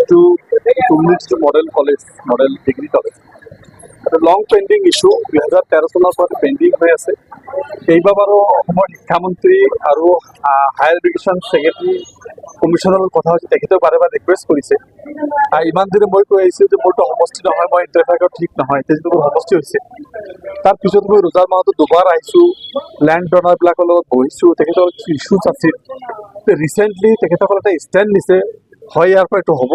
to Cambridge Model College, Model Degree College. এটা লং pending issue 2013 চনৰ পৰা পেন্ডিং হৈ আছে। এইবাৰো অসমৰ শিক্ষামন্ত্ৰী আৰু হায়াৰ এডুকেশ্যন ছেক্ৰেটাৰী কমিশ্যনৰ কথা হৈছে, তেখেতেও বাৰে বাৰে ৰিকুৱেষ্ট কৰিছে। ইমান দিনে মই কৈ আহিছোঁ যে মোৰতো সমষ্টি নহয়, মই ইণ্টাৰফেয়াৰ ঠিক নহয়, যিটো মোৰ সমষ্টি হৈছে। তাৰপিছত মই ৰোজাৰ মাহতো দুবাৰ আহিছোঁ, লেণ্ড ডনাৰবিলাকৰ লগত বহিছোঁ, তেখেতৰ ইছ্যুজ আছিল। ৰিচেণ্টলি তেখেতসকলে এটা ষ্টেণ্ড নিছে, হয় ইয়াৰ পৰা এইটো হ'ব,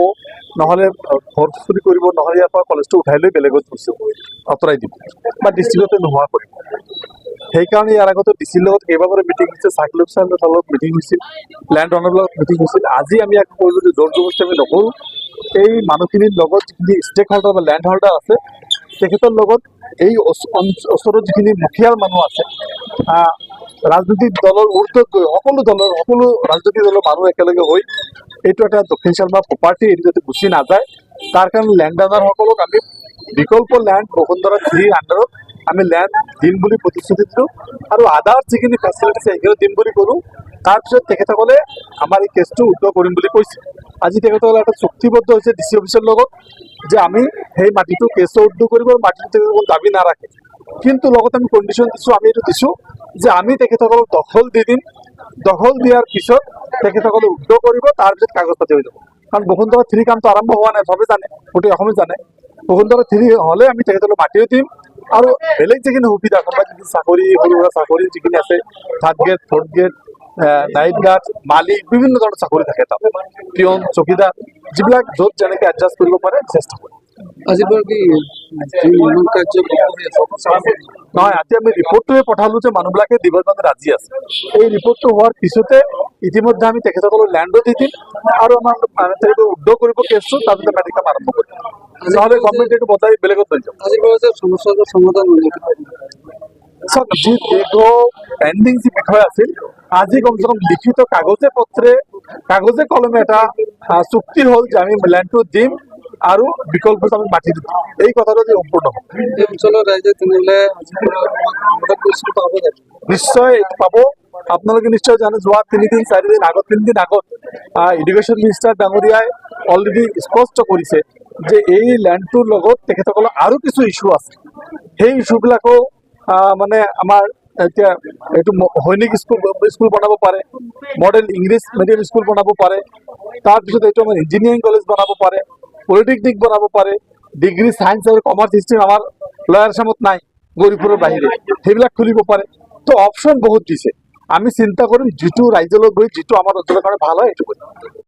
নহ'লে ফৰ্চফুলি কৰিব, নহ'লে ইয়াৰ পৰা কলেজটো উঠাই লৈ বেলেগত গৈছোঁ আঁতৰাই দিব বা ডিষ্ট্ৰিক্টতে নোহোৱা কৰিব। সেইকাৰণে ইয়াৰ আগতে ডিচিৰ লগত কেইবাবাৰো মিটিং হৈছে, চাৰ্কুলাৰ ছাৰৰ লগত মিটিং হৈছিল, লেণ্ড অনাৰৰ লগত মিটিং হৈছিল। আজি আমি ইয়াক কৰিলোঁ যে জোৰ জবৰদস্তি আমি নকৰোঁ। এই মানুহখিনিৰ লগত যিখিনি ষ্টেক হোল্ডাৰ বা লেণ্ড হোল্ডাৰ আছে, তেখেতৰ লগত এই ওচৰত যিখিনি মুখীয়াল মানুহ আছে, ৰাজনৈতিক দলৰ ঊৰ্ধত গৈ সকলো ৰাজনৈতিক দলৰ মানুহ একেলগে হৈ এইটো এটা দক্ষিণ চালমা প্ৰপাৰ্টি, এইটো যাতে গুচি নাযায়, তাৰ কাৰণে লেণ্ড অনাৰসকলক আমি বিকল্প লেণ্ড বসুন্ধৰা 3 আণ্ডাৰত আমি লেণ্ড দিম বুলি প্ৰতিশ্ৰুতি দিলোঁ আৰু আদাৰ যিখিনি ফেচিলিটিছ সেইখিনি দিম বুলি ক'লোঁ। তাৰপিছত তেখেতসকলে আমাৰ এই কেছটো উদ্ধাৰ কৰিম বুলি কৈছে। আজি তেখেতসকলে এটা চুক্তিবদ্ধ হৈছে ডি চি অফিচৰ লগত যে আমি সেই মাটিটো কেছটো উদ্ধাৰ কৰিব, মাটিটো তেখেতসকল দাবী নাৰাখে। কিন্তু লগতে আমি কণ্ডিশ্যন দিছোঁ, আমি এইটো দিছোঁ যে আমি তেখেতসকলক দখল দি দিম, দখল দিয়াৰ পিছত তেখেতসকলে উদ্ধাৰ কৰিব, তাৰপিছত কাগজ পাতি হৈ যাব। কাৰণ বসুন্ধৰা 3 কামটো আৰম্ভ হোৱা নাই, চবেই জানে, গোটেই অসমে জানে। বসুন্ধৰা 3 হ'লে আমি তেখেতসকলক মাতিও দিম আৰু বেলেগ যিখিনি সুবিধা, কোনোবা যিখিনি চাকৰি, সৰু সুৰা চাকৰি যিখিনি আছে, third grade, fourth grade, night guard, মালিক, বিভিন্ন ধৰণৰ চাকৰি থাকে তাত, পিয়ন, চকীদাৰ, যিবিলাক য'ত যেনেকৈ এডজাষ্ট কৰিব পাৰে চেষ্টা কৰিম। আজিৰ পৰা কি নিৰ্মাণ কাৰ্য নহয়, আজি আমি ৰিপৰ্টটোৱে পঠালোঁ যে মানুহবিলাকে দিবৰ কাৰণে ৰাজি আছে। এই ৰিপৰ্টটো হোৱাৰ পিছতে ইতিমধ্যে আমি তেখেতসকলক লেণ্ডো দি দিম আৰু আমাৰ উদ্যোগ কৰিব কেছটো, তাৰপিছত মেডিকেল আৰম্ভ কৰিম। নহ'লে গভৰ্ণমেণ্ট এইটো বজাই বেলেগত লৈ যাব। আজিৰ পৰা যে সমস্যাটো সমাধান চাওক, যি দীৰ্ঘ পেণ্ডিং যি বিষয় আছিল, আজি কমচে কম লিখিত কাগজে কলমে এটা চুক্তি হ'ল যে আমি লেণ্ডটো দিম আৰু বিকল্পত আমি মাটি দিম। এই কথাটো যে সম্পূৰ্ণ হ'ব। এই অঞ্চলৰ ৰাইজে তেনেহ'লে নিশ্চয় এইটো পাব। আপোনালোকে নিশ্চয় জানে, যোৱা 3 দিন 4 দিন আগত এডুকেশ্যন মিনিষ্টাৰ ডাঙৰীয়াই অলৰেডি স্পষ্ট কৰিছে যে এই লেণ্ডটোৰ লগত তেখেতসকলৰ আৰু কিছু ইছ্যু আছে। সেই ইছ্যুবিলাকো মানে আমাৰ এতিয়া এইটো সৈনিক স্কুল বনাব পাৰে, মডেল ইংলিছ মিডিয়াম স্কুল বনাব পাৰে, তাৰপিছত এইটো আমাৰ ইঞ্জিনিয়াৰিং কলেজ বনাব পাৰে, পলিটেকনিক বনাব পাৰে, ডিগ্ৰী চায়েন্স আৰু কমাৰ্চ ষ্ট্ৰীম আমাৰ লয়াৰ আছামত নাই, গৌৰীপুৰৰ বাহিৰে, সেইবিলাক খুলিব পাৰে। তো অপশ্যন বহুত দিছে। আমি চিন্তা কৰিম যিটো ৰাইজলৈ গৈ যিটো আমাৰ অঞ্চলৰ কাৰণে ভাল হয় সেইটো কৰিম।